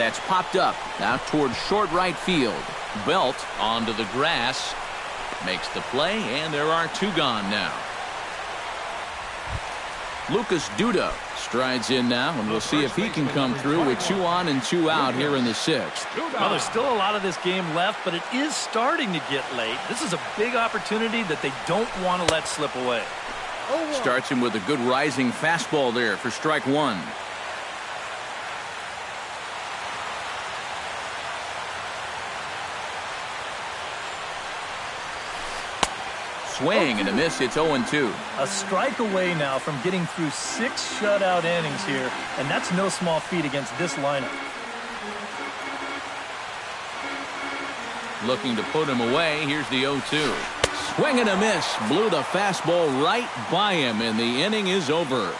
That's popped up out towards short right field. Belt onto the grass. Makes the play, and there are 2 gone now. Lucas Duda strides in now, and we'll see if he can come through with 2 on and 2 out here in the 6th. Well, there's still a lot of this game left, but it is starting to get late. This is a big opportunity that they don't want to let slip away. Starts him with a good rising fastball there for strike 1. Swing and a miss. It's 0-2. A strike away now from getting through 6 shutout innings here, and that's no small feat against this lineup. Looking to put him away. Here's the 0-2. Swing and a miss. Blew the fastball right by him, and the inning is over.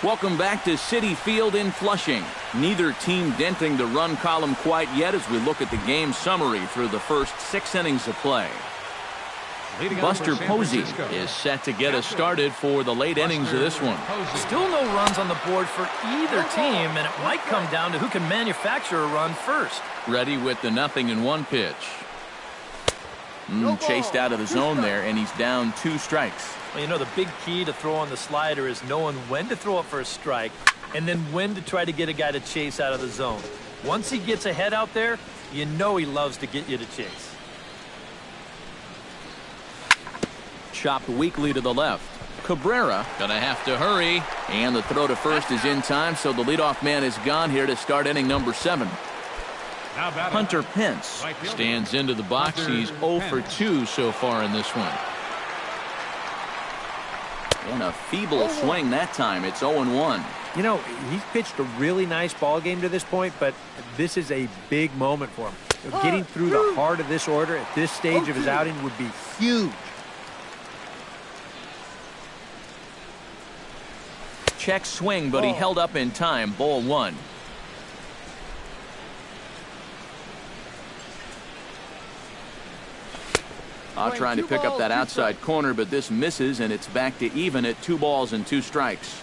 Welcome back to Citi Field in Flushing. Neither team denting the run column quite yet as we look at the game summary through the first 6 innings of play. Buster Posey is set to get us started for the late innings of this one. Still no runs on the board for either team, and it might come down to who can manufacture a run first. Ready with the 0-1 pitch. Chased out of the zone there, and he's down 2 strikes. Well, you know, the big key to throwing the slider is knowing when to throw it for a strike and then when to try to get a guy to chase out of the zone. Once he gets ahead out there, you know he loves to get you to chase. Chopped weakly to the left. Cabrera gonna have to hurry, and the throw to first is in time, so the leadoff man is gone here to start inning number 7. Hunter Pence stands into the box. He's 0 for 2 so far in this one. And a feeble swing that time. It's 0-1. You know, he's pitched a really nice ball game to this point, but this is a big moment for him. Getting through the heart of this order at this stage of his outing would be huge. Check swing, but he held up in time. Ball 1. Trying to pick up that outside corner, but this misses, and it's back to even at 2 balls and 2 strikes.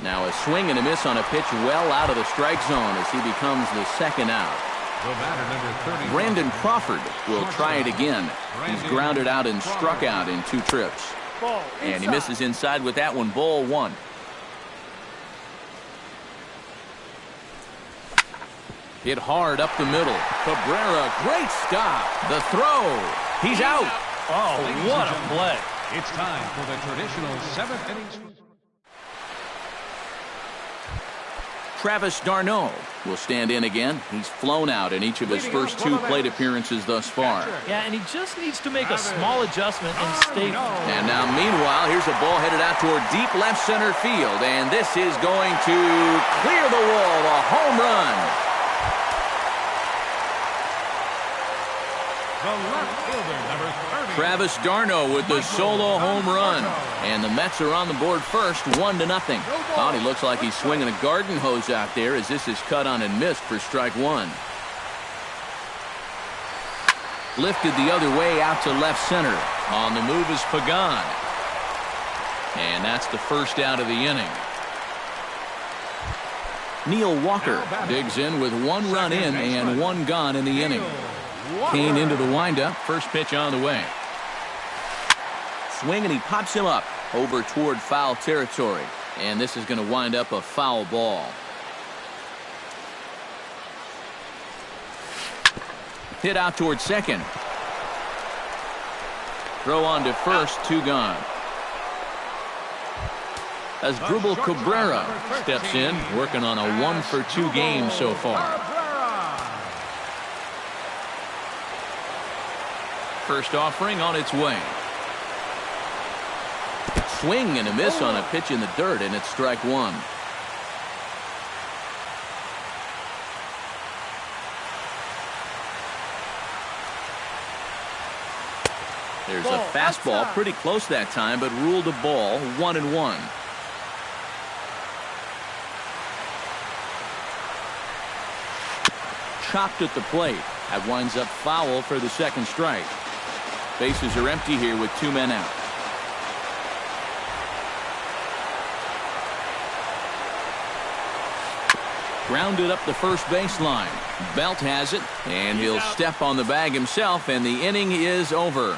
Now a swing and a miss on a pitch well out of the strike zone as he becomes the 2nd out. Brandon Crawford will try it again. He's grounded out and struck out in 2 trips. And he misses inside with that one. Ball 1. Hit hard up the middle. Cabrera, great stop. The throw. He's out. Oh, what a play. It's time for the traditional 7th inning. Travis d'Arnaud will stand in again. He's flown out in each of his first 2 plate appearances thus far. Yeah, and he just needs to make a small adjustment and stay. And now, meanwhile, here's a ball headed out toward deep left center field. And this is going to clear the wall. A home run. Travis d'Arnaud with the solo home run. And the Mets are on the board first, 1-0. Oh, he looks like he's swinging a garden hose out there as this is cut on and missed for strike 1. Lifted the other way out to left center. On the move is Pagan. And that's the first out of the inning. Neil Walker digs in with 1 run in and 1 gone in the inning. Kane into the windup. First pitch on the way. Swing, and he pops him up over toward foul territory. And this is going to wind up a foul ball. Hit out toward second. Throw on to first. 2 gone. As Drupal Cabrera steps in, working on a 1 for 2 game so far. First offering on its way. Swing and a miss on a pitch in the dirt, and it's strike 1. There's a fastball pretty close that time, but ruled a ball. 1-1. Chopped at the plate. That winds up foul for the 2nd strike. Bases are empty here with 2 men out. Grounded up the first baseline. Belt has it, and he'll step on the bag himself, and the inning is over.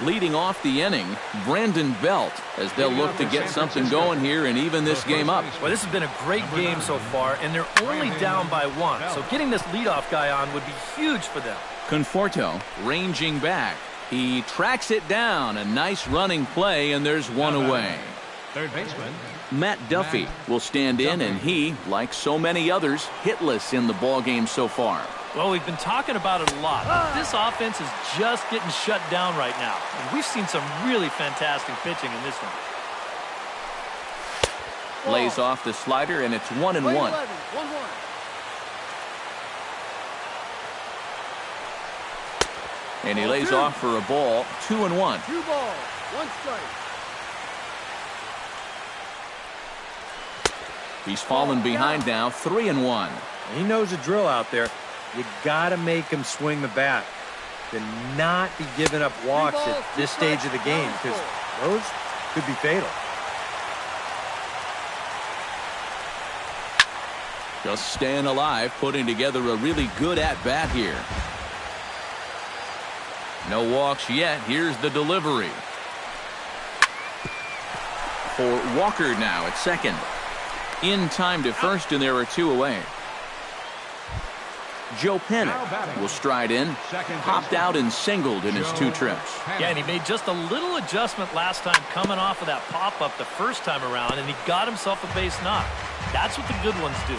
Leading off the inning, Brandon Belt, as they'll look to get something going here and even this game up. Well, this has been a great game so far, and they're only down by 1. So getting this leadoff guy on would be huge for them. Conforto ranging back. He tracks it down. A nice running play, and there's one away. Third baseman Matt Duffy will stand in, and he, like so many others, hitless in the ballgame so far. Well, we've been talking about it a lot. This offense is just getting shut down right now. And we've seen some really fantastic pitching in this one. Lays off the slider, and it's 1-1. And he lays off for a ball, 2-1. 2 balls, 1 strike. He's fallen behind now, 3-1. He knows the drill out there. You got to make him swing the bat. To not be giving up walks at this stage of the game, because those could be fatal. Just staying alive, putting together a really good at-bat here. No walks yet. Here's the delivery. For Walker now at second. In time to first, and there are 2 away. Joe Pennant will stride in, popped out and singled in his 2 trips. Yeah, and he made just a little adjustment last time coming off of that pop-up the first time around, and he got himself a base knock. That's what the good ones do.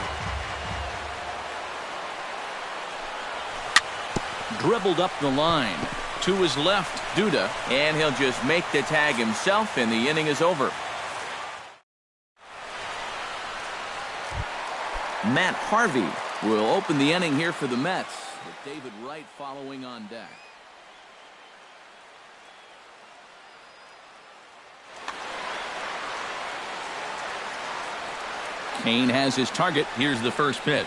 Dribbled up the line. To his left, Duda, and he'll just make the tag himself, and the inning is over. Matt Harvey will open the inning here for the Mets, with David Wright following on deck. Kane has his target. Here's the first pitch.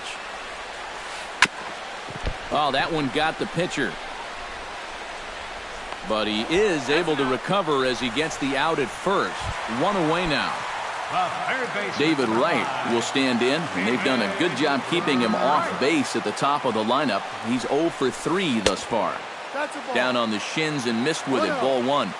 Oh, that one got the pitcher. But he is able to recover as he gets the out at first. 1 away now. David Wright will stand in, and they've done a good job keeping him off base at the top of the lineup. He's 0 for 3 thus far. Down on the shins and missed with it, ball 1.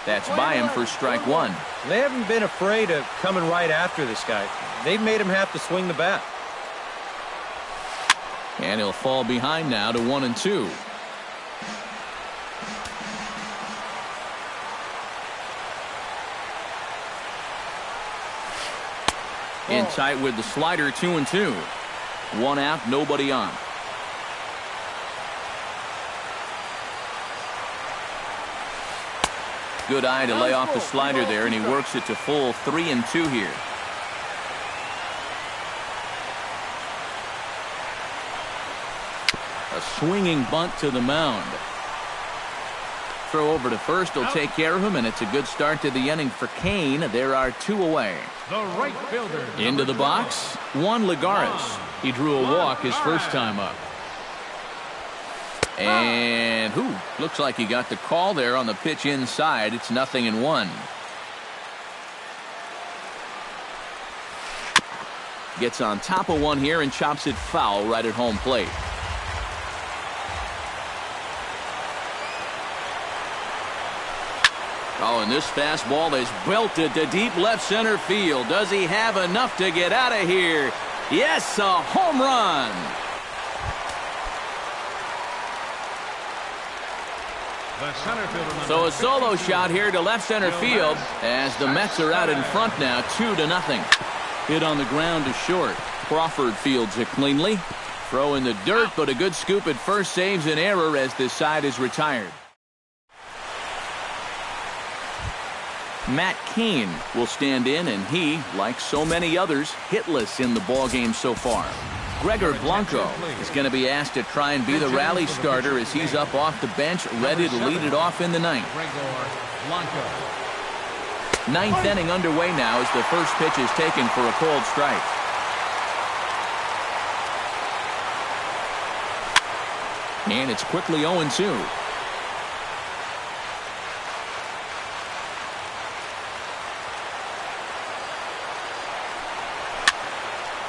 That's by him for strike 1. They haven't been afraid of coming right after this guy. They've made him have to swing the bat. And he'll fall behind now to 1-2. In tight with the slider, 2-2. 1 out, nobody on. Good eye to lay off the slider there, and he works it to full 3-2 here. A swinging bunt to the mound. Throw over to first will take care of him, and it's a good start to the inning for Kane. There are 2 away. The right fielder. Into the box, Juan Lagares. He drew a walk his first time up. And looks like he got the call there on the pitch inside. It's 0-1. Gets on top of one here and chops it foul right at home plate. Oh, and this fastball is belted to deep left center field. Does he have enough to get out of here? Yes, a home run. So a solo shot here to left center field as the Mets are out in front now, 2-0. Hit on the ground to short. Crawford fields it cleanly. Throw in the dirt, but a good scoop at first saves an error as this side is retired. Matt Cain will stand in, and he, like so many others, hitless in the ballgame so far. Gregor Blanco is going to be asked to try and be the rally starter as he's up off the bench, ready to lead it off in the ninth. Ninth inning underway now as the first pitch is taken for a called strike. And it's quickly 0-2.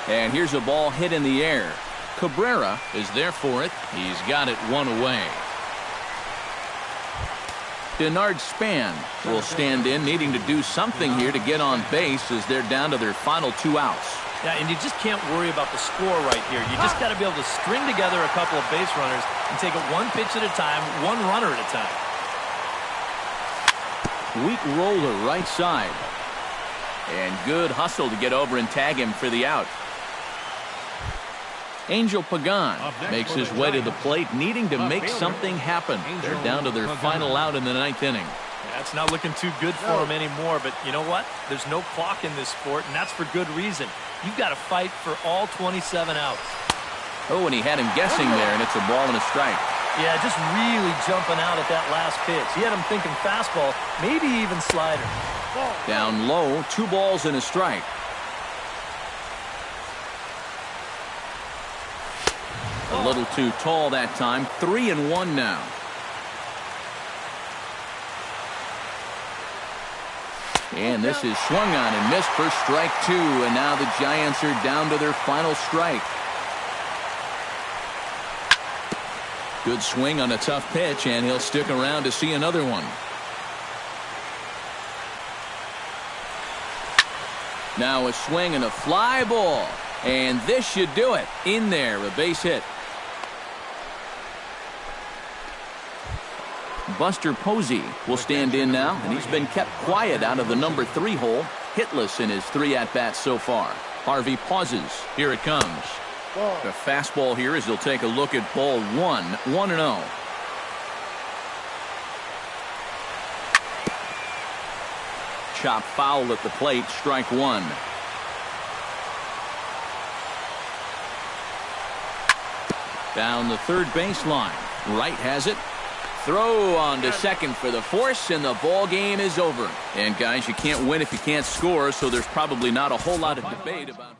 And here's a ball hit in the air. Cabrera is there for it. He's got it one away. Denard Span will stand in, needing to do something here to get on base as they're down to their final 2 outs. Yeah, and you just can't worry about the score right here. You just got to be able to string together a couple of base runners and take it one pitch at a time, one runner at a time. Weak roller right side. And good hustle to get over and tag him for the out. Angel Pagan makes his way to the plate, needing to make something happen. They're down to their final out in the 9th inning. Yeah, it's not looking too good for him anymore, but you know what? There's no clock in this sport, and that's for good reason. You've got to fight for all 27 outs. Oh, and he had him guessing there, and it's a ball and a strike. Yeah, just really jumping out at that last pitch. He had him thinking fastball, maybe even slider. Down low, 2 balls and a strike. A little too tall that time. 3-1 now. And this is swung on and missed for strike 2. And now the Giants are down to their final strike. Good swing on a tough pitch, and he'll stick around to see another one. Now a swing and a fly ball. And this should do it. In there, a base hit. Buster Posey will stand in now, and he's been kept quiet out of the number 3 hole, hitless in his 3 at-bats so far. Harvey pauses. Here it comes. The fastball here as he'll take a look at ball 1, 1-0. Chop foul at the plate, strike 1. Down the third baseline. Wright has it. Throw on to second for the force, and the ball game is over. And guys, you can't win if you can't score, so there's probably not a whole lot of debate about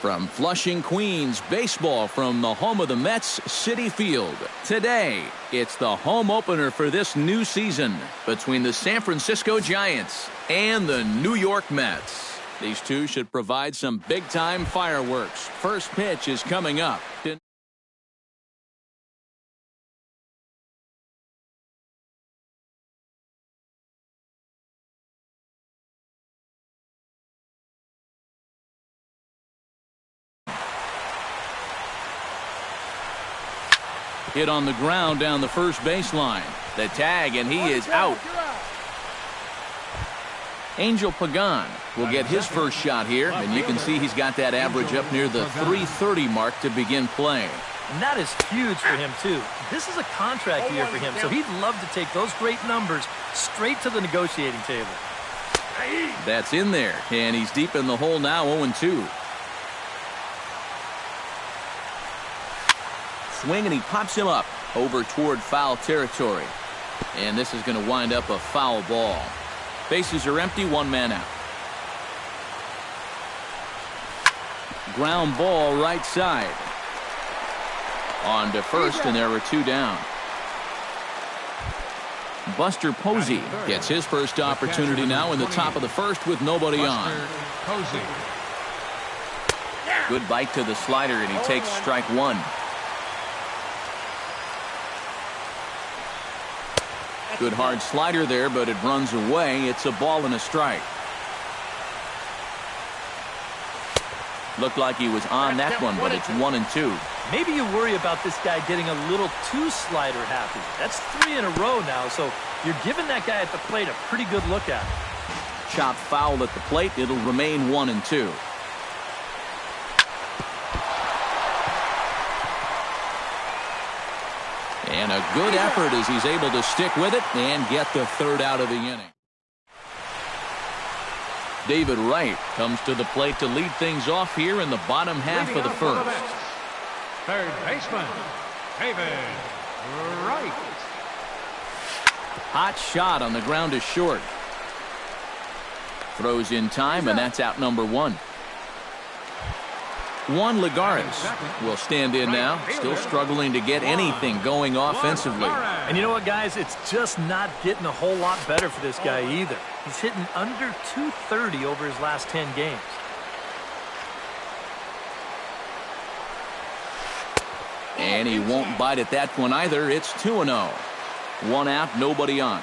From Flushing, Queens, baseball from the home of the Mets, Citi Field. Today, it's the home opener for this new season between the San Francisco Giants and the New York Mets. These two should provide some big-time fireworks. First pitch is coming up. Hit on the ground down the first baseline. The tag, and he is out. Angel Pagan will get his first shot here, and you can see he's got that average up near the .330 mark to begin play. And that is huge for him, too. This is a contract year for him, so he'd love to take those great numbers straight to the negotiating table. That's in there, and he's deep in the hole now, 0-2. Swing, and he pops him up over toward foul territory. And this is going to wind up a foul ball. Bases are empty, one man out. Ground ball right side. On to first, and there are two down. Buster Posey gets his first opportunity now in the top of the first with nobody on. Good bite to the slider, and he takes strike one. Good hard slider there, but it runs away. It's a ball and a strike. Looked like he was on that one, but it's 1-2. Maybe you worry about this guy getting a little too slider happy. That's 3 in a row now, so you're giving that guy at the plate a pretty good look at it. Chop foul at the plate. It'll remain 1-2. And a good effort as he's able to stick with it and get the third out of the inning. David Wright comes to the plate to lead things off here in the bottom half of the first. Third baseman, David Wright. Hot shot on the ground is short. Throws in time, and that's out number one. Juan Lagares will stand in now, still struggling to get anything going offensively. And you know what, guys? It's just not getting a whole lot better for this guy either. He's hitting under .230 over his last 10 games. And he won't bite at that one either. It's 2-0. One out, nobody on.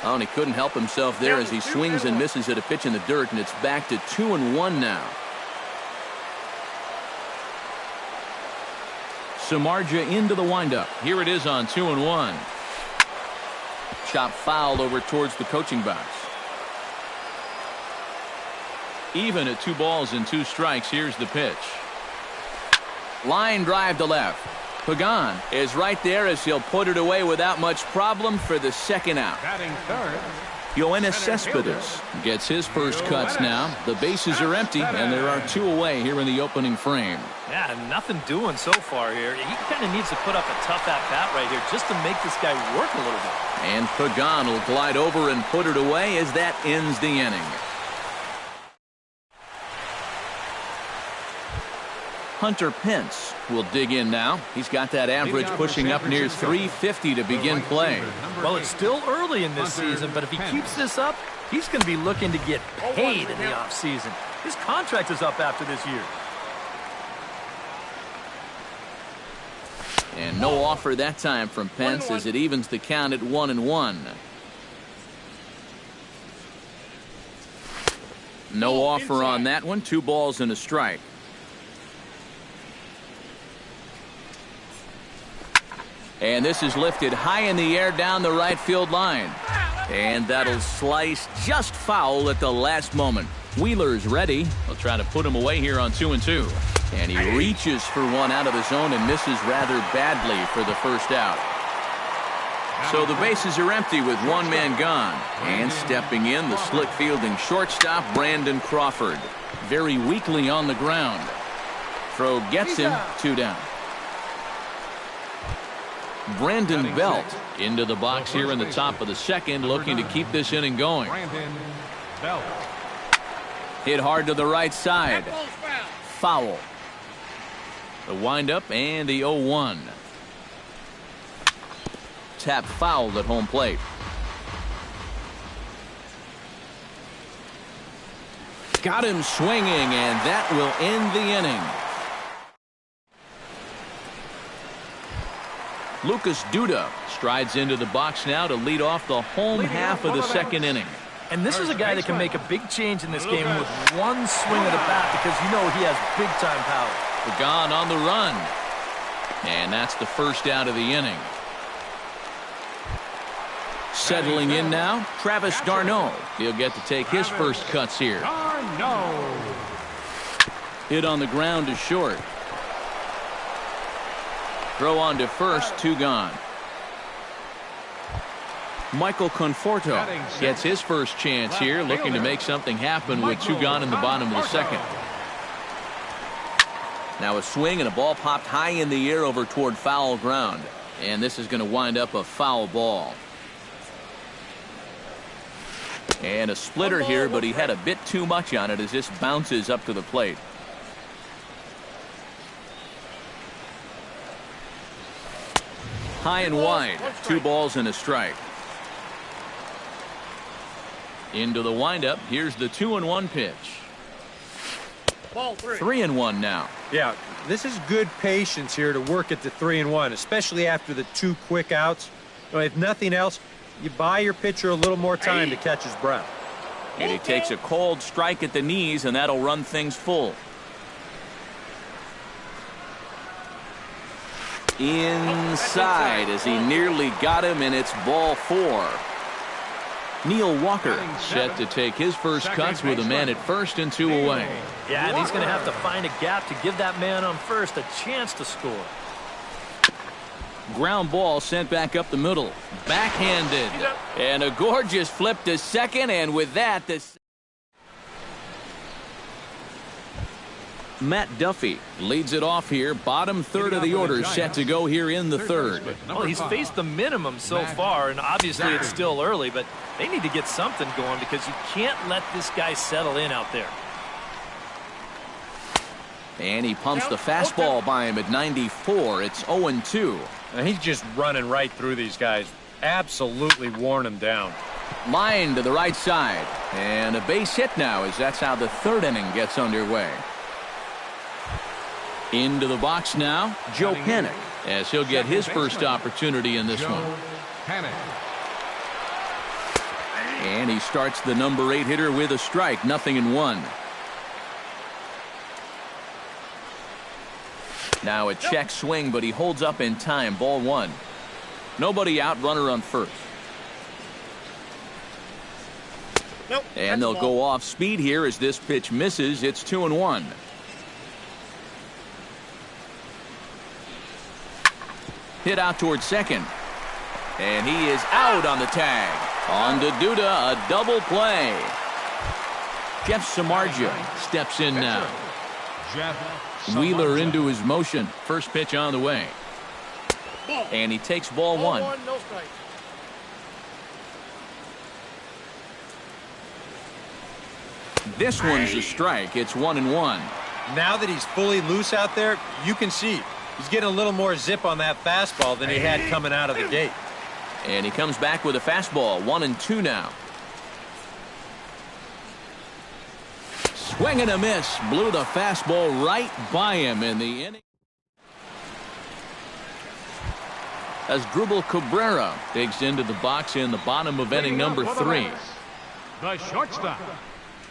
Oh, and he couldn't help himself there as he swings and misses at a pitch in the dirt, and it's back to 2-1 now. Samardzija into the windup. Here it is on 2-1. Chop fouled over towards the coaching box. Even at 2 balls and 2 strikes. Here's the pitch. Line drive to left. Pagan is right there as he'll put it away without much problem for the second out. Batting third, Yoenis Cespedes gets his first cuts now. The bases are empty, and there are 2 away here in the opening frame. Yeah, nothing doing so far here. He kind of needs to put up a tough at-bat right here just to make this guy work a little bit. And Pagan will glide over and put it away as that ends the inning. Hunter Pence will dig in now. He's got that average pushing up near .350 to begin play. Well, it's still early in this season, but if he keeps this up, he's going to be looking to get paid in the offseason. His contract is up after this year. And no offer that time from Pence as it evens the count at 1-1. No offer on that one. 2 balls and a strike. And this is lifted high in the air down the right field line. And that'll slice just foul at the last moment. Wheeler's ready. He'll try to put him away here on 2-2. And he reaches for one out of the zone and misses rather badly for the first out. So the bases are empty with 1 man gone. And stepping in, the slick fielding shortstop, Brandon Crawford. Very weakly on the ground. Throw gets him, 2 down. Brandon Belt into the box here in the top of the second, looking to keep this inning going. Brandon Belt. Hit hard to the right side. Foul. The windup and the 0-1. Tap fouled at home plate. Got him swinging, and that will end the inning. Lucas Duda strides into the box now to lead off the home half of the second inning. And this is a guy that can make a big change in this game with one swing of the bat, because you know he has big-time power. Pagan on the run. And that's the first out of the inning. Settling in now, Travis d'Arnaud. He'll get to take his first cuts here. Hit on the ground to short. Throw on to first, 2 gone. Michael Conforto gets his first chance here, looking to make something happen with 2 gone in the bottom of the second. Now a swing and a ball popped high in the air over toward foul ground. And this is going to wind up a foul ball. And a splitter here, but he had a bit too much on it as this bounces up to the plate. High and wide, 2 balls and a strike. Into the windup. Here's the 2-1 pitch. 3-1 now. Yeah, this is good patience here to work at the 3-1, especially after the 2 quick outs. If nothing else, you buy your pitcher a little more time to catch his breath. And he takes a cold strike at the knees, and that'll run things full. Inside as he nearly got him, and it's ball 4. Neil Walker set to take his first cuts with a man at first and 2 away. Yeah, and he's going to have to find a gap to give that man on first a chance to score. Ground ball sent back up the middle. Backhanded. And a gorgeous flip to second, and with that, this Matt Duffy leads it off here. Bottom third of the order set to go here in the third. Well, he's faced the minimum so far, and obviously it's still early, but they need to get something going because you can't let this guy settle in out there. And he pumps the fastball by him at 94. It's 0-2. And he's just running right through these guys. Absolutely worn them down. Line to the right side. And a base hit now, as that's how the third inning gets underway. Into the box now, Joe Panik, as he'll get his first opportunity in this one. And he starts the number 8 hitter with a strike, 0-1. Now a check swing, but he holds up in time, ball 1. Nobody out, runner on first. And they'll go off speed here as this pitch misses. It's 2-1. Hit out towards second. And he is out on the tag. On to Duda, a double play. Jeff Samardzija steps in now. Wheeler into his motion. First pitch on the way. And he takes ball 1. This one's a strike. It's 1-1. Now that he's fully loose out there, you can see he's getting a little more zip on that fastball than he had coming out of the gate. And he comes back with a fastball, 1-2 now. Swing and a miss. Blew the fastball right by him in the inning. As Drupal Cabrera digs into the box in the bottom of inning number 3. The shortstop,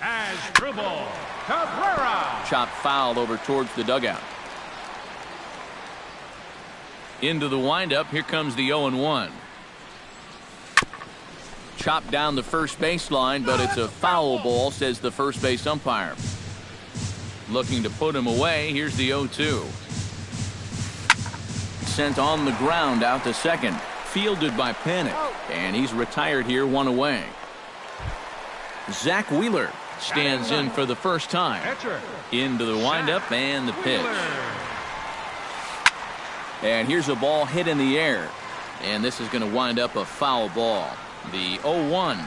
as Drupal Cabrera. Chopped foul over towards the dugout. Into the windup. Here comes the 0-1. Chopped down the first baseline, but it's a foul ball, says the first base umpire. Looking to put him away. Here's the 0-2. Sent on the ground out to second. Fielded by Panik. And he's retired here, 1 away. Zach Wheeler stands in for the first time. Into the windup and the pitch. And here's a ball hit in the air. And this is going to wind up a foul ball. The 0-1.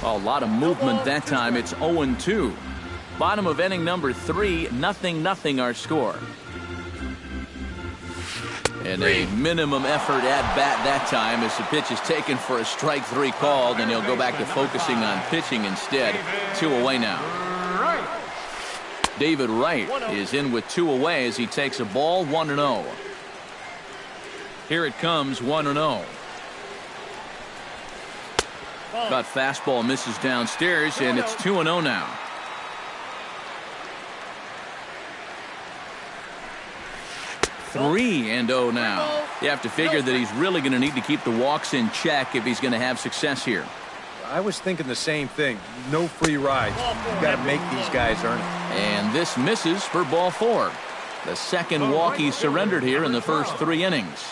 A lot of movement that time. It's 0-2. Bottom of inning number 3, 0-0 our score. And a minimum effort at bat that time as the pitch is taken for a strike 3 called, and he'll go back to focusing on pitching instead. 2 away now. David Wright is in with 2 away as he takes a ball. 1-0. Here it comes. 1-0. Got fastball, misses downstairs, and it's 2-0 now. Three and 0 now. You have to figure that he's really going to need to keep the walks in check if he's going to have success here. I was thinking the same thing. No free rides. You've got to make these guys earn it. And this misses for ball 4. The second walk he surrendered here in the first 3 innings.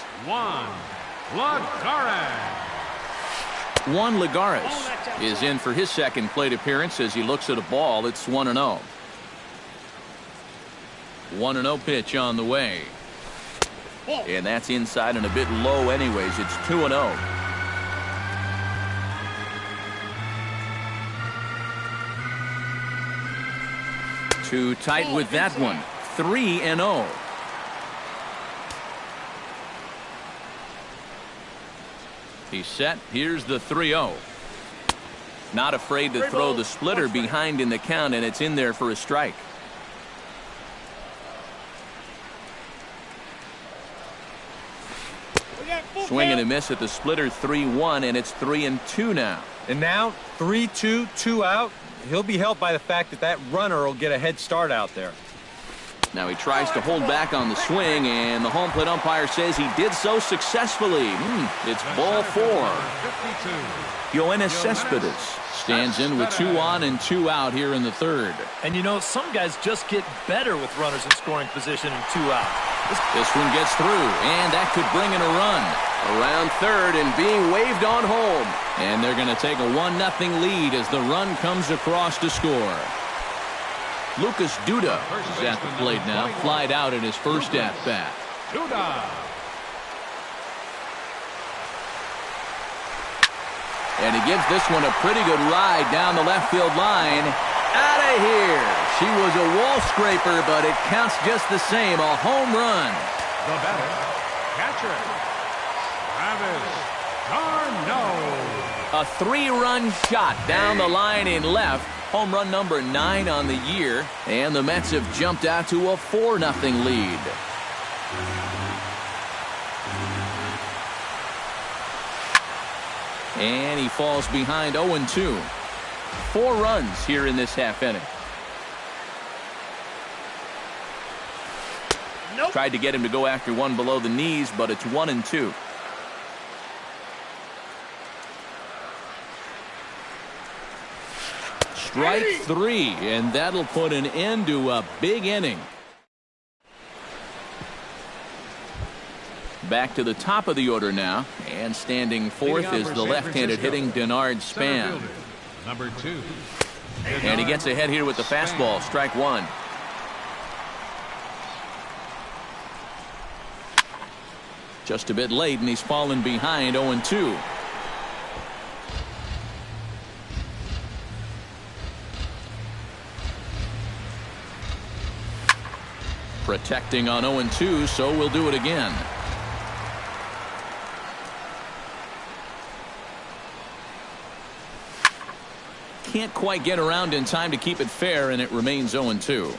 Juan Lagares is in for his second plate appearance as he looks at a ball. It's 1-0. 1-0 pitch on the way. And that's inside and a bit low anyways. It's 2-0. Too tight with that one. 3-0. He's set. Here's the 3-0. Not afraid to throw the splitter behind in the count, and it's in there for a strike. Swing and a miss at the splitter. 3-1, and it's 3-2 now. And now 3-2, 2 out. He'll be helped by the fact that runner will get a head start out there. Now he tries to hold back on the swing, and the home plate umpire says he did so successfully. It's ball 4. Yoenis Cespedes stands in with 2 on and 2 out here in the 3rd. And you know, some guys just get better with runners in scoring position and 2 out. This one gets through, and that could bring in a run. Around 3rd and being waved on home. And they're going to take a 1-0 lead as the run comes across to score. Lucas Duda is at the plate now. Flied out in his first at-bat. And he gives this one a pretty good ride down the left field line. Out of here. She was a wall scraper, but it counts just the same. A home run. The batter, catcher, Travis Darno. A 3-run shot down the line in left. Home run number 9 on the year. And the Mets have jumped out to a 4-0 lead. And he falls behind 0-2. 4 runs here in this half inning. Nope. Tried to get him to go after one below the knees, but it's 1-2. Strike 3, and that'll put an end to a big inning. Back to the top of the order now, and standing 4th is the left-handed hitting Denard Span. Number 2. And he gets ahead here with the fastball. Strike 1. Just a bit late, and he's fallen behind 0-2. Protecting on 0-2, so we'll do it again. Can't quite get around in time to keep it fair, and it remains 0-2.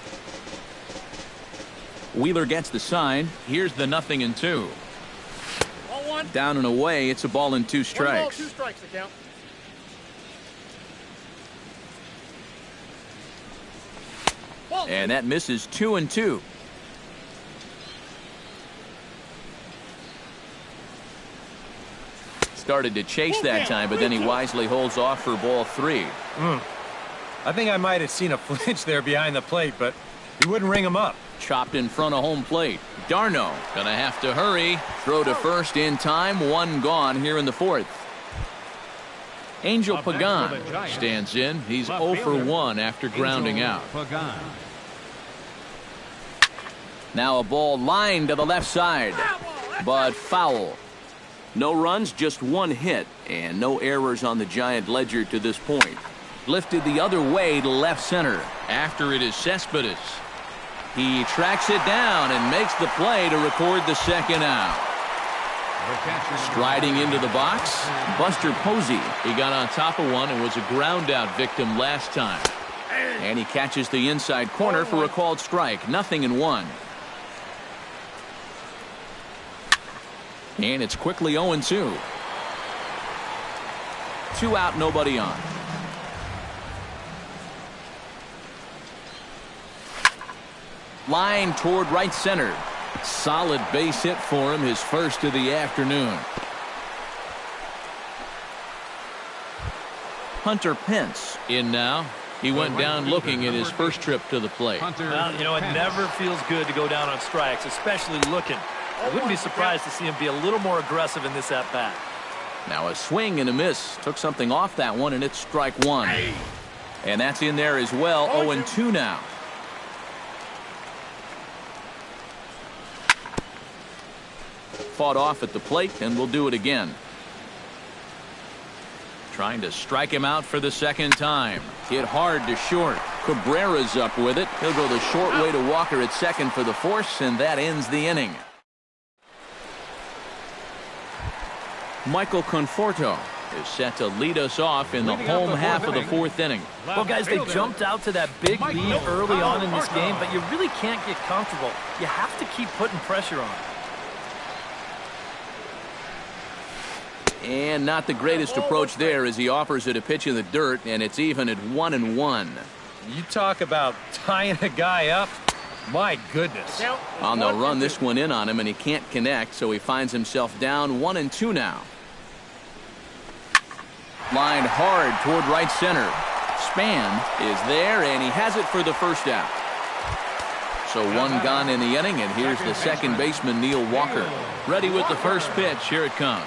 Wheeler gets the sign. Here's the 0-2. Down and away. It's a ball and 2 strikes. 2 strikes to count. And that misses. 2-2. Started to chase that time, but then he wisely holds off for ball 3. I think I might have seen a flinch there behind the plate, but he wouldn't ring him up. Chopped in front of home plate. Darno gonna have to hurry. Throw to first in time. 1 gone here in the 4th. Angel Pagan stands in. He's 0 for 1 after grounding out. Now a ball lined to the left side, but foul. No runs, just one hit, and no errors on the Giant ledger to this point. Lifted the other way to left center. After it is Cespedes. He tracks it down and makes the play to record the second out. Striding into the box, Buster Posey. He got on top of one and was a ground out victim last time. And he catches the inside corner for a called strike. 0-1. And it's quickly 0-2. 2 out, nobody on. Line toward right center. Solid base hit for him, his first of the afternoon. Hunter Pence in now. He went down looking at his first trip to the plate. Well, you know, it never feels good to go down on strikes, especially looking. I wouldn't be surprised to see him be a little more aggressive in this at-bat. Now a swing and a miss. Took something off that one, and it's strike one. And that's in there as well. 0-2 now. Fought off at the plate, and we'll do it again. Trying to strike him out for the second time. Hit hard to short. Cabrera's up with it. He'll go the short way to Walker at second for the force, and that ends the inning. Michael Conforto is set to lead us off in the home half of the fourth inning. Well, guys, they jumped out to that big lead early on in this game, but you really can't get comfortable. You have to keep putting pressure on. And not the greatest approach there as he offers it a pitch in the dirt, and it's even at 1-1. You talk about tying a guy up. My goodness. Well, they'll run this one in on him, and he can't connect, so he finds himself down 1-2 now. Lined hard toward right center. Span is there, and he has it for the first out. So one gone in the inning, and here's the second baseman, Neil Walker. Ready with the first pitch. Here it comes.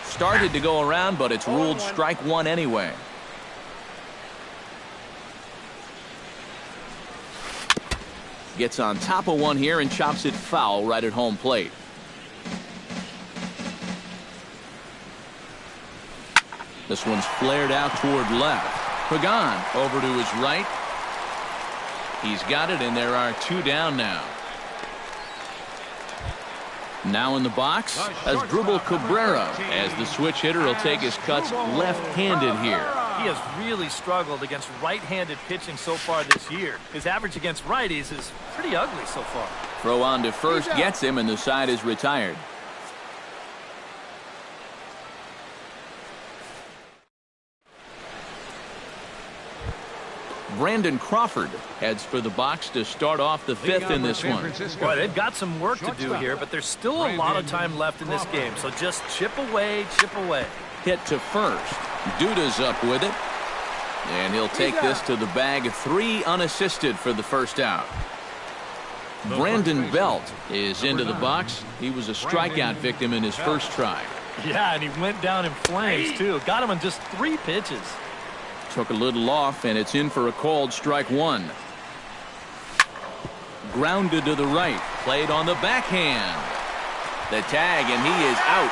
Started to go around, but it's ruled strike one anyway. Gets on top of one here and chops it foul right at home plate. This one's flared out toward left. Pagan over to his right. He's got it, and there are 2 down now. Now in the box, Asdrubal Cabrera, as the switch hitter will take his cuts left-handed here. He has really struggled against right-handed pitching so far this year. His average against righties is pretty ugly so far. Throw on to first gets him, and the side is retired. Brandon Crawford heads for the box to start off the fifth in this one. Boy, they've got some work to do here, but there's still a lot of time left in this game, so just chip away, chip away. Hit to first. Duda's up with it, and he'll take this to the bag. 3 unassisted for the first out. Brandon Belt is into the box. He was a strikeout victim in his first try. Yeah, and he went down in flames, too. Got him on just 3 pitches. Took a little off, and it's in for a called strike one. Grounded to the right. Played on the backhand. The tag, and he is out.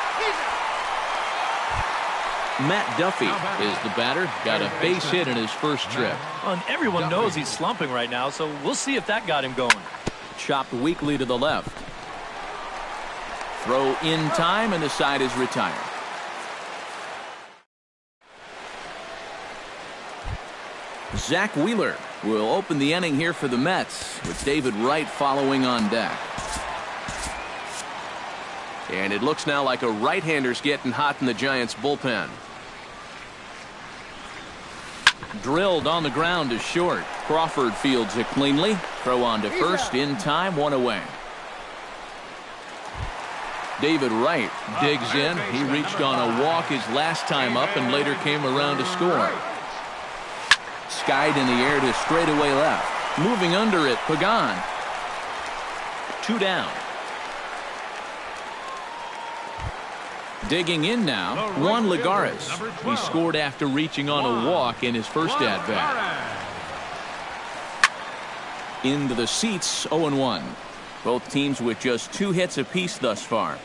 Matt Duffy is the batter. Got a base hit in his first trip. Well, and everyone knows he's slumping right now, so we'll see if that got him going. Chopped weakly to the left. Throw in time, and the side is retired. Zach Wheeler will open the inning here for the Mets, with David Wright following on deck. And it looks now like a right-hander's getting hot in the Giants' bullpen. Drilled on the ground to short. Crawford fields it cleanly. Throw on to first in time, 1 away. David Wright digs in. He reached on a walk his last time up and later came around to score. Skied in the air to straightaway left. Moving under it, Pagan. 2 down. Digging in now, Juan Lagares. He scored after reaching on a walk in his first at-bat. Into the seats, 0-1. Both teams with just 2 hits apiece thus far.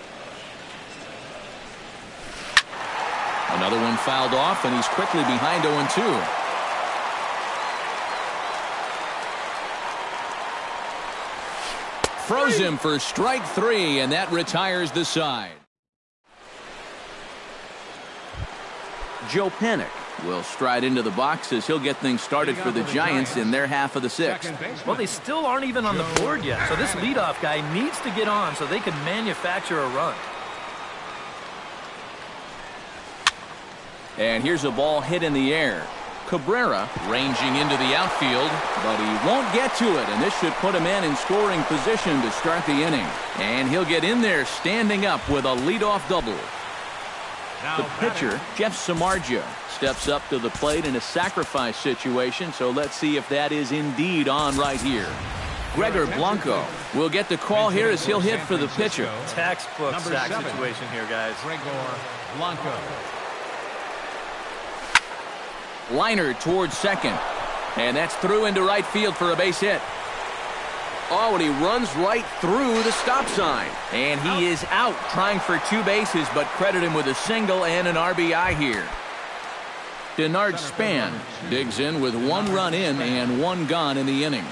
Another one fouled off, and he's quickly behind 0-2. Throws him for strike 3, and that retires the side. Joe Panik will stride into the box as he'll get things started for the Giants in their half of the 6th. Well, they still aren't even on the board yet, so this leadoff guy needs to get on so they can manufacture a run. And here's a ball hit in the air. Cabrera ranging into the outfield, but he won't get to it, and this should put him in scoring position to start the inning. And he'll get in there standing up with a leadoff double. The pitcher, Jeff Samardzija, steps up to the plate in a sacrifice situation, so let's see if that is indeed on right here. Gregor Blanco will get the call here as he'll hit for the pitcher. Textbook sack situation here, guys. Gregor Blanco. Liner towards second, and that's through into right field for a base hit. Oh, and he runs right through the stop sign. And he is out trying for 2 bases, but credit him with a single and an RBI here. Denard Span digs in with 1 run in and 1 gone in the inning.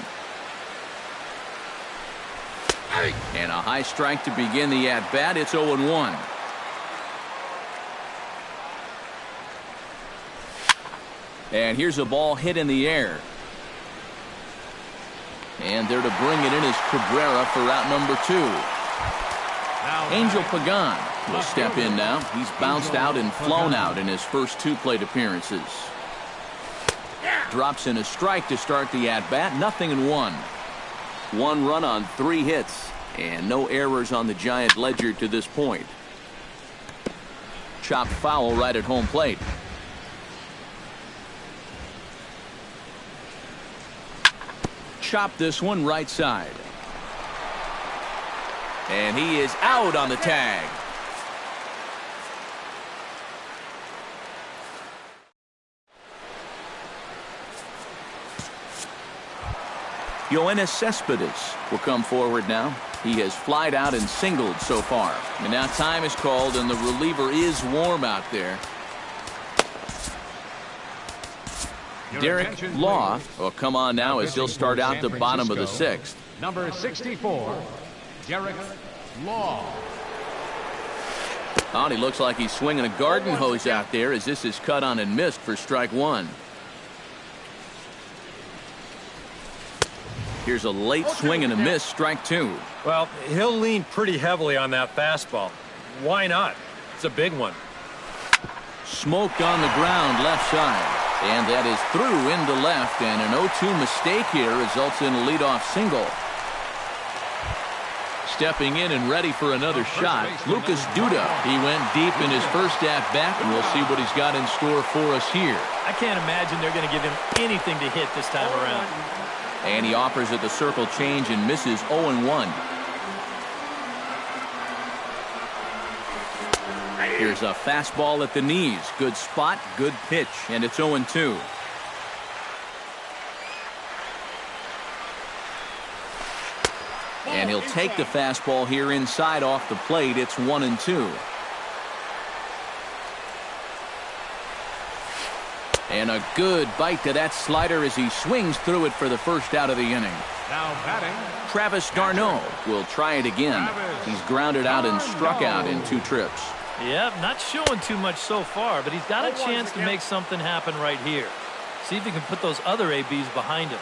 And a high strike to begin the at-bat. It's 0-1. And here's a ball hit in the air. And there to bring it in is Cabrera for out number 2. Angel Pagan will step in now. He's bounced out and flown out in his first 2 plate appearances. Drops in a strike to start the at-bat. 0-1. 1 run on 3 hits. And no errors on the Giant ledger to this point. Chopped foul right at home plate. Chop this one right side. And he is out on the tag. Yoenis Cespedes will come forward now. He has flied out and singled so far. And now time is called, and the reliever is warm out there. Derek Law will come on now as he'll start out the bottom of the 6th. Number 64, Derek Law. Oh, and he looks like he's swinging a garden hose out there as this is cut on and missed for strike 1. Here's a late swing and a miss, strike 2. Well, he'll lean pretty heavily on that fastball. Why not? It's a big one. Smoked on the ground left side. And that is through into left, and an 0-2 mistake here results in a leadoff single. Stepping in and ready for another shot, Lucas Duda. He went deep in his first at-bat, and we'll see what he's got in store for us here. I can't imagine they're going to give him anything to hit this time around. And he offers at the circle change and misses 0-1. Here's a fastball at the knees. Good spot, good pitch, and it's 0-2. And he'll take the fastball here inside off the plate. It's 1-2. And a good bite to that slider as he swings through it for the first out of the inning. Now batting, Travis d'Arnaud will try it again. He's grounded out and struck out in 2 trips. Yep, not showing too much so far, but he's got a chance to make something happen right here. See if he can put those other ABs behind him.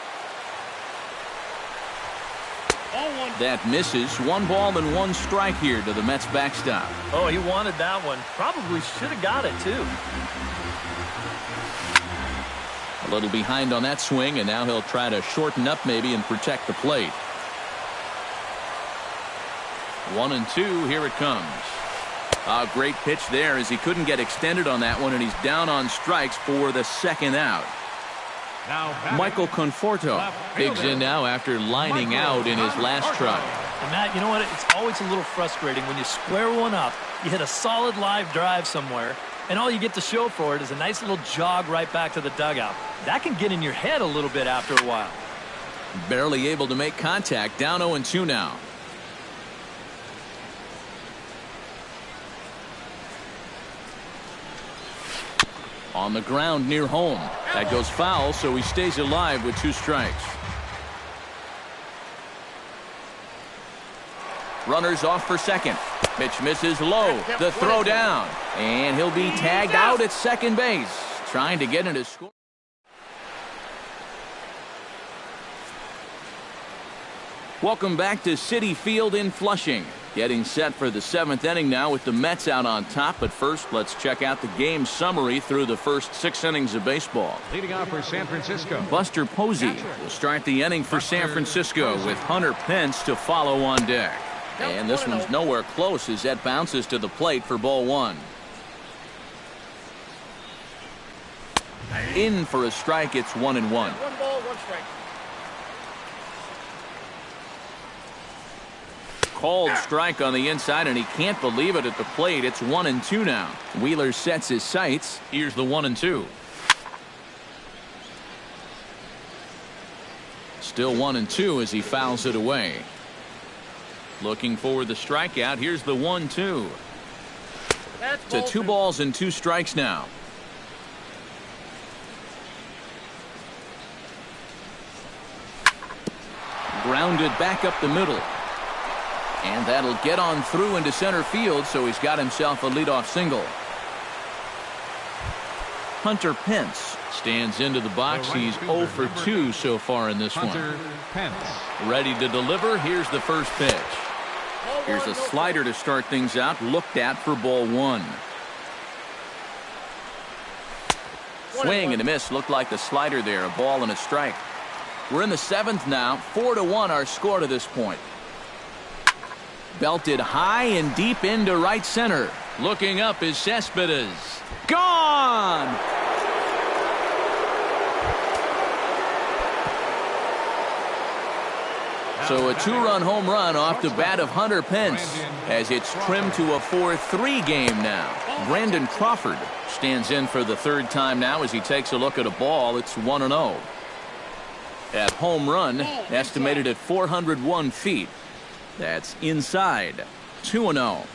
That misses. 1 ball and 1 strike here to the Mets backstop. Oh, he wanted that one. Probably should have got it, too. A little behind on that swing, and now he'll try to shorten up maybe and protect the plate. 1-2, here it comes. A great pitch there as he couldn't get extended on that one, and he's down on strikes for the 2nd out. Michael Conforto digs in now after lining out in his last try. And Matt, you know what? It's always a little frustrating when you square one up, you hit a solid live drive somewhere, and all you get to show for it is a nice little jog right back to the dugout. That can get in your head a little bit after a while. Barely able to make contact. Down 0-2 now. On the ground near home. That goes foul, so he stays alive with 2 strikes. Runners off for second. Pitch misses low. The throw down. And he'll be tagged out at second base. Trying to get into score. Welcome back to Citi Field in Flushing. Getting set for the 7th inning now with the Mets out on top. But first, let's check out the game summary through the first 6 innings of baseball. Leading off for San Francisco, Buster Posey will start the inning for San Francisco with Hunter Pence to follow on deck. And this one's nowhere close as that bounces to the plate for ball 1. In for a strike, it's 1-1. 1 ball, 1 strike. Called strike on the inside, and he can't believe it at the plate. It's 1-2 now. Wheeler sets his sights. Here's the 1-2. Still 1-2 as he fouls it away. Looking for the strikeout. Here's the 1-2. To 2 balls and 2 strikes now. Grounded back up the middle. And that'll get on through into center field, so he's got himself a leadoff single. Hunter Pence stands into the box. He's 0 for 2 so far in this one. Ready to deliver. Here's the first pitch. Here's a slider to start things out. Looked at for ball 1. Swing and a miss. Looked like the slider there. A ball and a strike. We're in the 7th now. 4-1 our score to this point. Belted high and deep into right center. Looking up is Cespedes. Gone! So a 2-run home run off the bat of Hunter Pence as it's trimmed to a 4-3 game now. Brandon Crawford stands in for the 3rd time now as he takes a look at a ball. It's 1-0. At home run, estimated at 401 feet. That's inside. 2-0.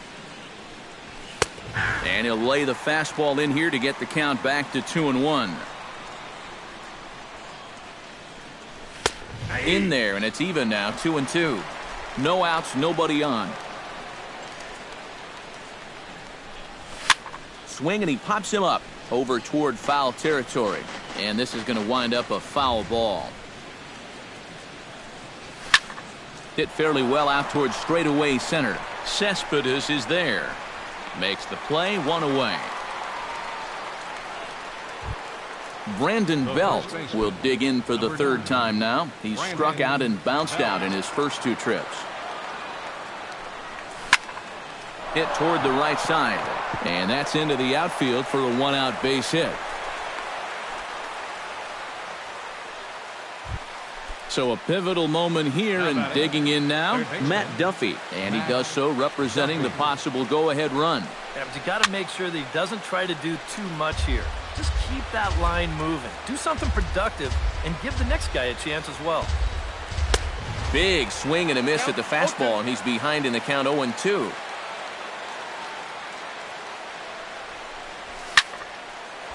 And he'll lay the fastball in here to get the count back to 2-1. In there, and it's even now, 2-2. No outs, nobody on. Swing, and he pops him up over toward foul territory. And this is going to wind up a foul ball. Hit fairly well out towards straightaway center. Cespedes is there. Makes the play, 1 away. Brandon Belt will dig in for the 3rd time now. He's struck out and bounced out in his first 2 trips. Hit toward the right side. And that's into the outfield for a 1-out base hit. So a pivotal moment here, and digging in now, Matt Duffy. And he does so representing the possible go-ahead run. Yeah, but you got to make sure that he doesn't try to do too much here. Just keep that line moving. Do something productive and give the next guy a chance as well. Big swing and a miss at the fastball, and he's behind in the count 0-2.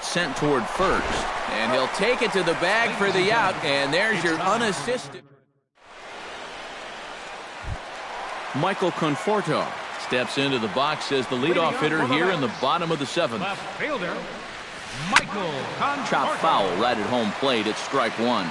Sent toward first, and he'll take it to the bag for the out, and there's your unassisted. Michael Conforto steps into the box as the leadoff hitter here in the bottom of the 7th. Left fielder, Michael Conforto. Chop foul right at home plate. It's strike 1.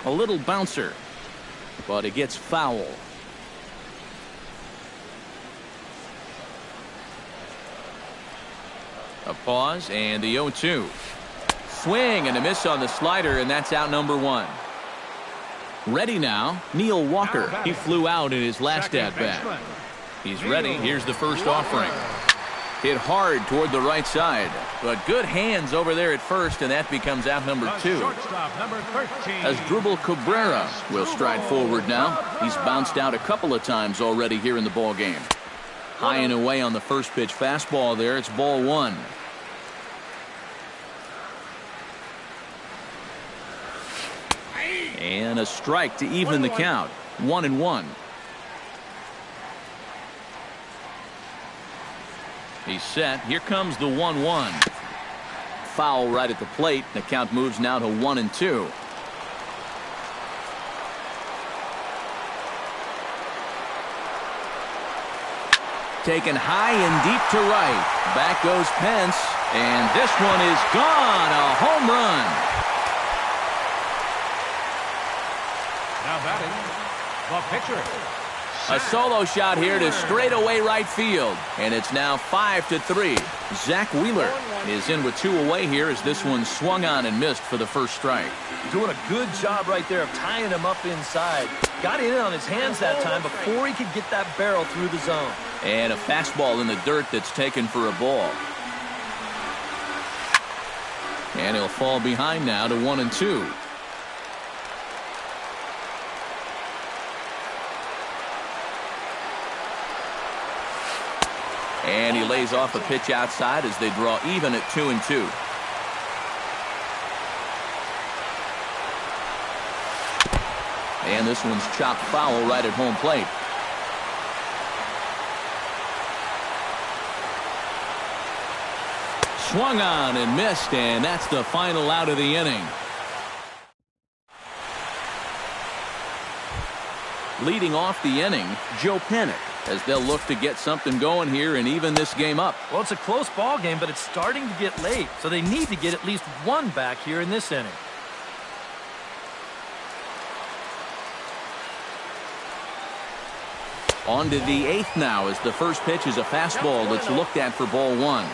A little bouncer, but it gets foul. A pause and the 0-2. Swing and a miss on the slider, and that's out number 1. Ready now, Neil Walker. He flew out in his last at-bat. He's ready. Here's the first offering. Hit hard toward the right side, but good hands over there at first, and that becomes out number 2. As Drupal Cabrera will stride forward now. He's bounced out a couple of times already here in the ball game. High and away on the first pitch fastball there. It's ball one. And a strike to even the count. 1-1. He's set. Here comes the 1-1. Foul right at the plate. The count moves now to 1-2. Taken high and deep to right. Back goes Pence. And this one is gone. A home run. Now batting, the pitcher. A solo shot here to straightaway right field. And it's now 5-3. Zach Wheeler is in with 2 away here as this one swung on and missed for the first strike. Doing a good job right there of tying him up inside. Got in on his hands that time before he could get that barrel through the zone. And a fastball in the dirt that's taken for a ball. And he'll fall behind now to 1-2. And he lays off a pitch outside as they draw even at 2-2. And this one's chopped foul right at home plate. Swung on and missed, and that's the final out of the inning. Leading off the inning, Joe Panic, as they'll look to get something going here and even this game up. Well, it's a close ball game, but it's starting to get late, so they need to get at least one back here in this inning. On to the 8th now as the first pitch is a fastball that's looked at for ball one.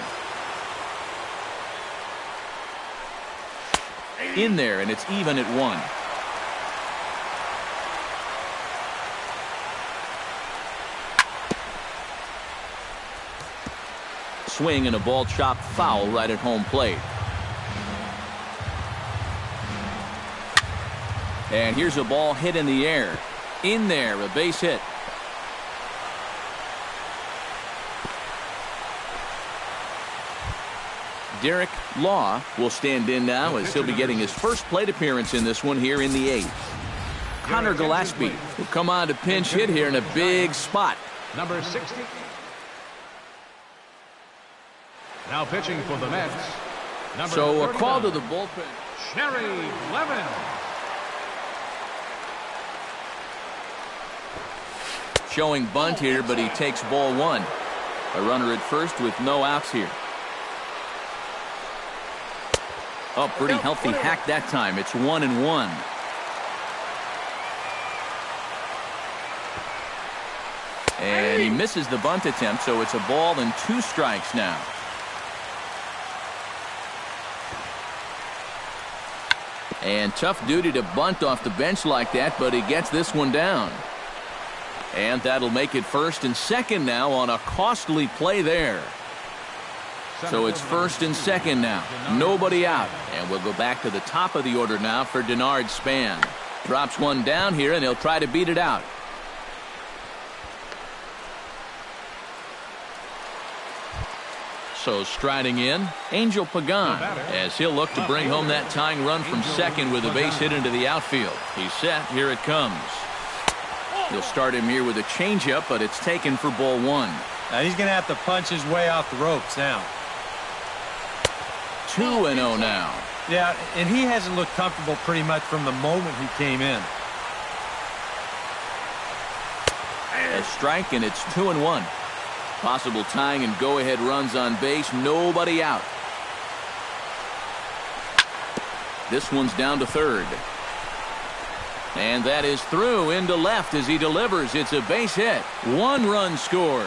In there, and it's even at 1. Swing and a ball chopped foul right at home plate. And here's a ball hit in the air. In there, a base hit. Derek Law will stand in now as he'll be getting his first plate appearance in this one here in the 8th. Connor Gillespie will come on to pinch hit here in a big spot. Number 60. Now pitching for the Mets. So a call to the bullpen. Cherry Lemon. Showing bunt here, but he takes ball one. A runner at first with no outs here. Oh, pretty healthy hack that time. It's 1-1. And he misses the bunt attempt, so it's a ball and 2 strikes now. And tough duty to bunt off the bench like that, but he gets this one down. And that'll make it 1st and 2nd now on a costly play there. So it's 1st and 2nd now. Nobody out. And we'll go back to the top of the order now for Denard Span. Drops one down here, and he'll try to beat it out. So striding in, Angel Pagan, as he'll look to bring home that tying run from second with a base hit into the outfield. He's set. Here it comes. He'll start him here with a changeup, but it's taken for ball one. Now he's going to have to punch his way off the ropes now. 2-0 now. Yeah, and he hasn't looked comfortable pretty much from the moment he came in. A strike, and it's 2-1. Possible tying and go-ahead runs on base. Nobody out. This one's down to third. And that is through into left as he delivers. It's a base hit. 1 run scores.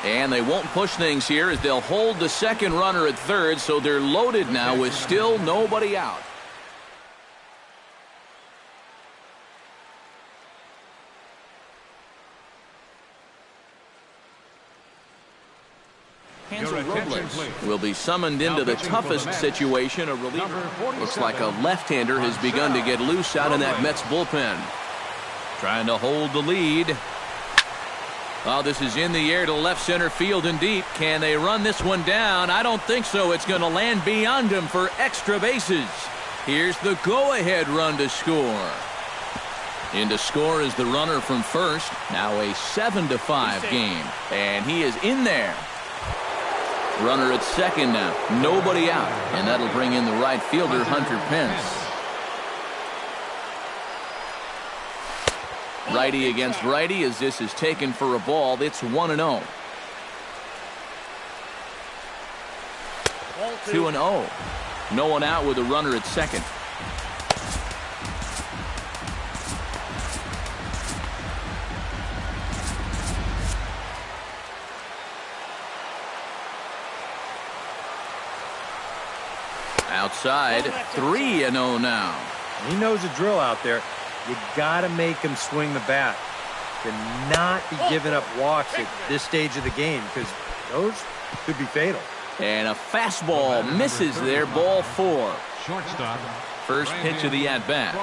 And they won't push things here as they'll hold the second runner at third, so they're loaded now with still nobody out. Hansel Robles will be summoned into the toughest situation. A reliever. Looks like a left-hander has begun to get loose out in that Mets bullpen. Trying to hold the lead. Oh, this is in the air to left center field and deep. Can they run this one down? I don't think so. It's going to land beyond him for extra bases. Here's the go-ahead run to score. In to score is the runner from first. Now a 7-5 game. And he is in there. Runner at second now. Nobody out. And that'll bring in the right fielder, Hunter Pence. Righty against righty as this is taken for a ball. It's 1-0. 2-0. No one out with a runner at second. Outside, 3-0 now. He knows the drill out there. You got to make him swing the bat. Cannot be giving up walks at this stage of the game because those could be fatal. And a fastball misses there, ball 4. Shortstop. First pitch of the at-bat.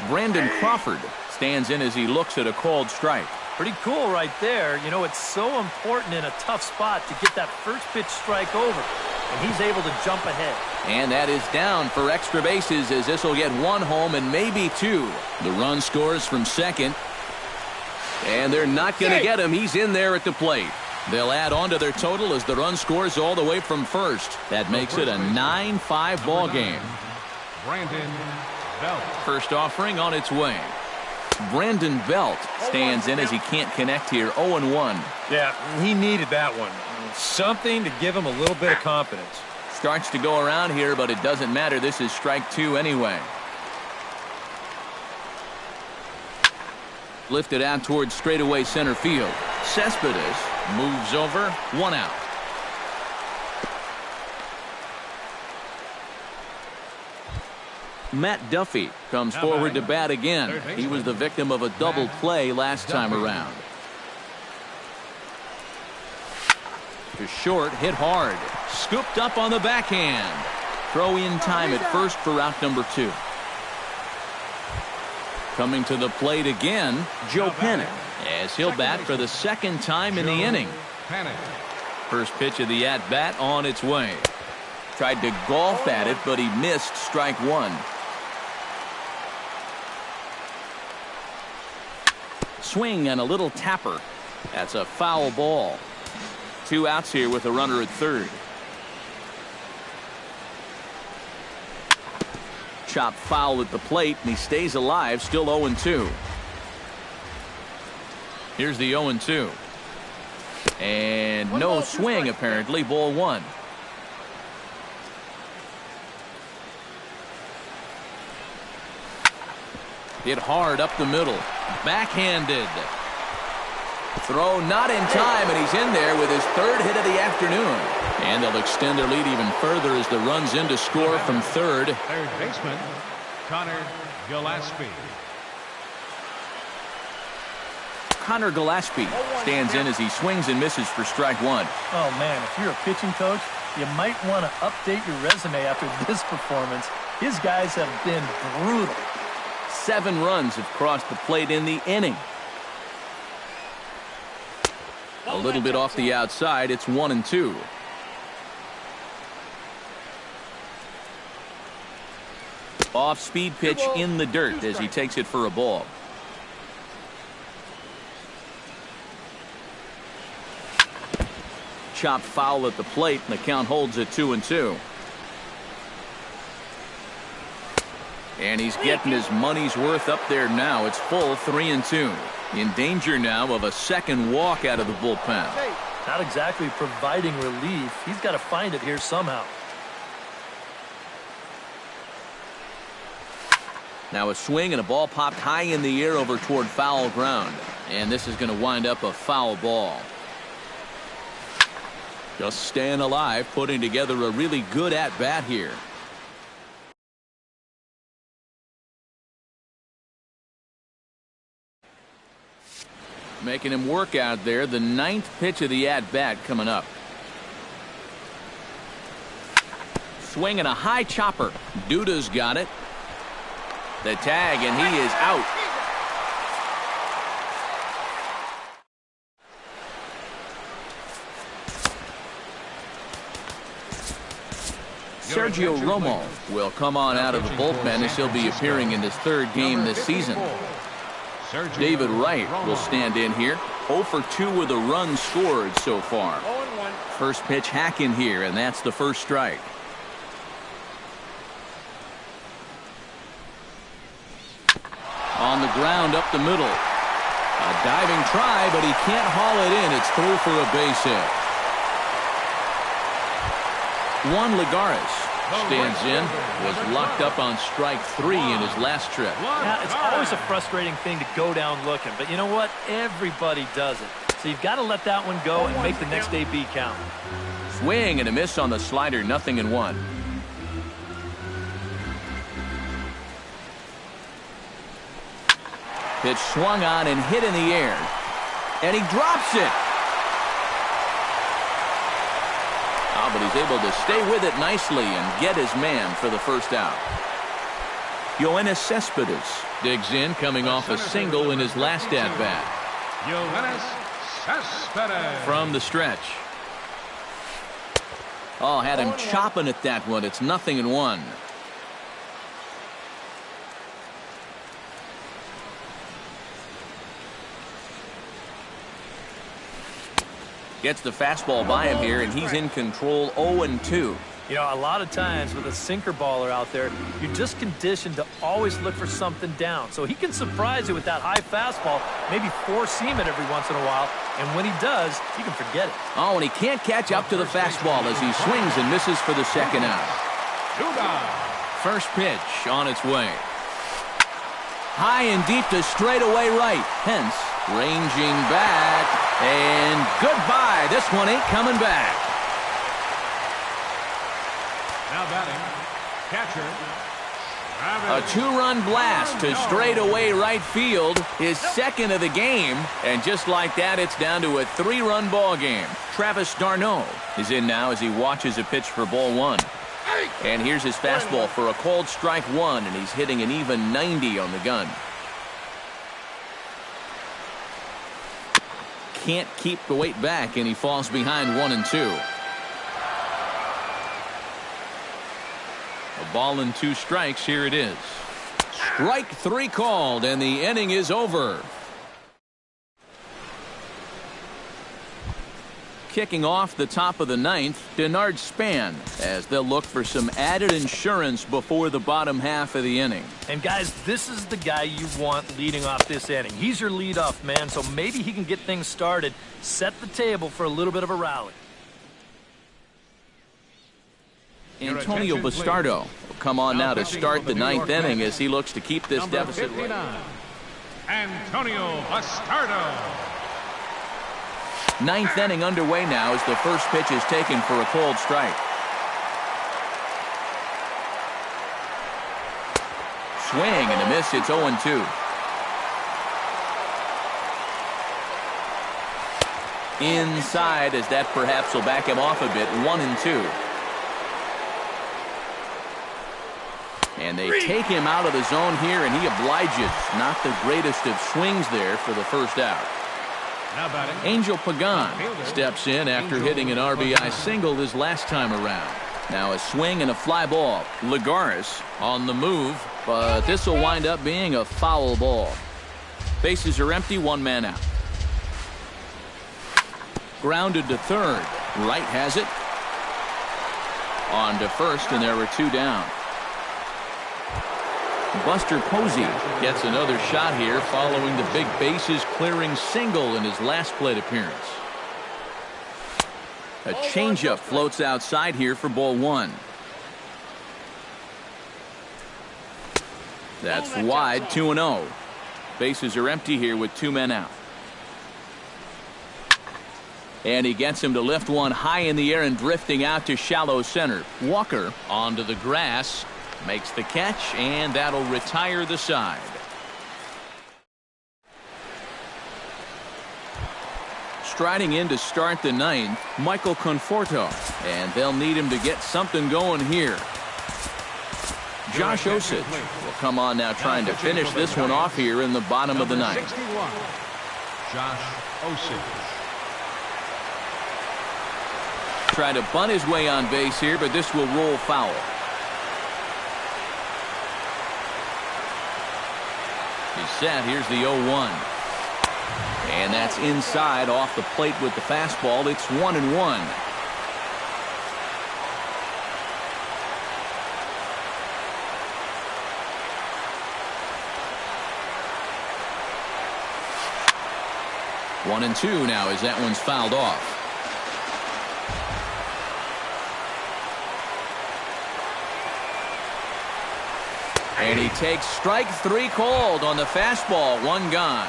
Brandon Crawford stands in as he looks at a called strike. Pretty cool right there. You know, it's so important in a tough spot to get that first pitch strike over. And he's able to jump ahead. And that is down for extra bases as this will get 1 home and maybe 2. The run scores from second. And they're not going to get him. He's in there at the plate. They'll add on to their total as the run scores all the way from first. That makes it a 9-5 ball game. Brandon Belt. First offering on its way. Brandon Belt stands in as he can't connect here. 0-1. Yeah, he needed that one. Something to give him a little bit of confidence. Starts to go around here, but it doesn't matter. This is strike 2 anyway. Lifted out towards straightaway center field. Cespedes moves over. 1 out. Matt Duffy comes forward to bat again. He was the victim of a double play last time around. To short, hit hard. Scooped up on the backhand. Throw in time at first for out number 2. Coming to the plate again, Joe Penick, as he'll bat for the second time in the inning. First pitch of the at-bat on its way. Tried to golf at it, but he missed strike 1. Swing and a little tapper. That's a foul ball. 2 outs here with a runner at third. Chop foul at the plate, and he stays alive, still 0-2. Here's the 0-2. And no swing, apparently, ball 1. Hit hard up the middle. Backhanded. Throw not in time, and he's in there with his 3rd hit of the afternoon. And they'll extend their lead even further as the run's in to score from third. Third baseman, Connor Gillespie. Connor Gillespie stands in as he swings and misses for strike 1. Oh, man, if you're a pitching coach, you might want to update your resume after this performance. His guys have been brutal. 7 runs have crossed the plate in the inning. A little bit off the outside. It's 1-2. Off-speed pitch in the dirt as he takes it for a ball. Chopped foul at the plate, and the count holds at 2-2. And he's getting his money's worth up there now. It's full 3-2. In danger now of a second walk out of the bullpen. Not exactly providing relief. He's got to find it here somehow. Now a swing and a ball popped high in the air over toward foul ground. And this is going to wind up a foul ball. Just staying alive, putting together a really good at-bat here. Making him work out there. The 9th pitch of the at-bat coming up. Swinging a high chopper. Duda's got it. The tag, and he is out. Sergio Romo will come on out of the bullpen as he'll be appearing in his third game this season. David Wright will stand in here. 0 for 2 with a run scored so far. First pitch hack in here, and that's the first strike. On the ground up the middle. A diving try, but he can't haul it in. It's through for a base hit. Juan Lagares stands in. Was locked up on strike 3 in his last trip. Yeah, it's always a frustrating thing to go down looking, but you know what? Everybody does it. So you've got to let that one go and make the next AB count. Swing and a miss on the slider, 0-1. Pitch swung on and hit in the air. And he drops it. Oh, but he's able to stay with it nicely and get his man for the first out. Yoenis Cespedes digs in, coming off a single in his last at-bat. Yoenis Cespedes. From the stretch. Oh, had him chopping at that one. It's 0-1. Gets the fastball by him here, and he's in control. 0-2. You know, a lot of times with a sinker baller out there, you're just conditioned to always look for something down. So he can surprise you with that high fastball, maybe four-seam it every once in a while, and when he does, you can forget it. Oh, and he can't catch up to the fastball as he swings and misses for the second out. First pitch on its way. High and deep to straightaway right. Hence, ranging back, and goodbye. This one ain't coming back. Now batting, catcher. A two-run blast to straightaway right field, his second of the game, and just like that, it's down to a 3-run ball game. Travis d'Arnaud is in now as he watches a pitch for ball 1. And here's his fastball for a called strike 1, and he's hitting an even 90 on the gun. Can't keep the weight back, and he falls behind 1-2. A ball and 2 strikes. Here it is. Strike 3 called, and the inning is over. Kicking off the top of the 9th, Denard Span, as they'll look for some added insurance before the bottom half of the inning. And guys, this is the guy you want leading off this inning. He's your leadoff man, so maybe he can get things started, set the table for a little bit of a rally. Antonio Bastardo will come on now to start the 9th inning as he looks to keep this deficit. Antonio Bastardo. 9th inning underway now as the first pitch is taken for a called strike. Swing and a miss. It's 0-2. Inside, as that perhaps will back him off a bit. 1-2. And they take him out of the zone here, and he obliges. Not the greatest of swings there for the first out. Angel Pagan steps in after hitting an RBI single his last time around. Now a swing and a fly ball. Lagares on the move, but this will wind up being a foul ball. Bases are empty, 1 man out. Grounded to third. Wright has it. On to first, and there were 2 down. Buster Posey gets another shot here following the big bases clearing single in his last plate appearance. A changeup floats outside here for ball 1. That's wide, 2-0. Bases are empty here with 2 men out. And he gets him to lift one high in the air and drifting out to shallow center. Walker onto the grass. Makes the catch, and that'll retire the side. Striding in to start the 9th, Michael Conforto, and they'll need him to get something going here. Josh Osich will come on now, trying to finish this one off here in the bottom of the 9th. 61, Josh Osich. try to bunt his way on base here, but this will roll foul. He's set. Here's the 0-1. And that's inside off the plate with the fastball. It's 1-1. One and two now as that one's fouled off. And he takes strike three cold on the fastball. One gone.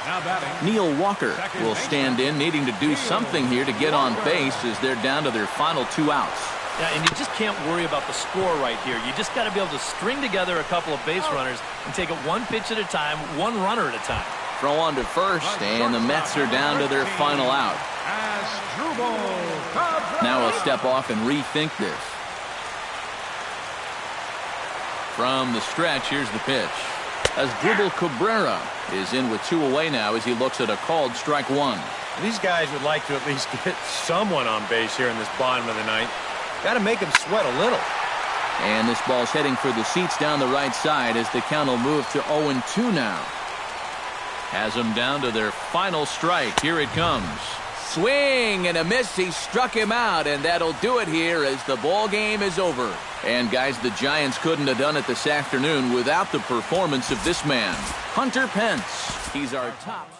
Now batting, Neil Walker will stand in, needing to do something here to get on base as they're down to their final 2 outs. Yeah, and you just can't worry about the score right here. You just got to be able to string together a couple of base runners and take it one pitch at a time, one runner at a time. Throw on to first, and the Mets are down to their final out. Now he'll step off and rethink this. From the stretch, here's the pitch. Asdrubal Cabrera is in with 2 away now as he looks at a called strike 1. These guys would like to at least get someone on base here in this bottom of the ninth. Got to make them sweat a little. And this ball's heading for the seats down the right side as the count will move to 0-2 now. Has them down to their final strike. Here it comes. Swing and a miss. He struck him out, and that'll do it here as the ball game is over. And guys, the Giants couldn't have done it this afternoon without the performance of this man, Hunter Pence. He's our top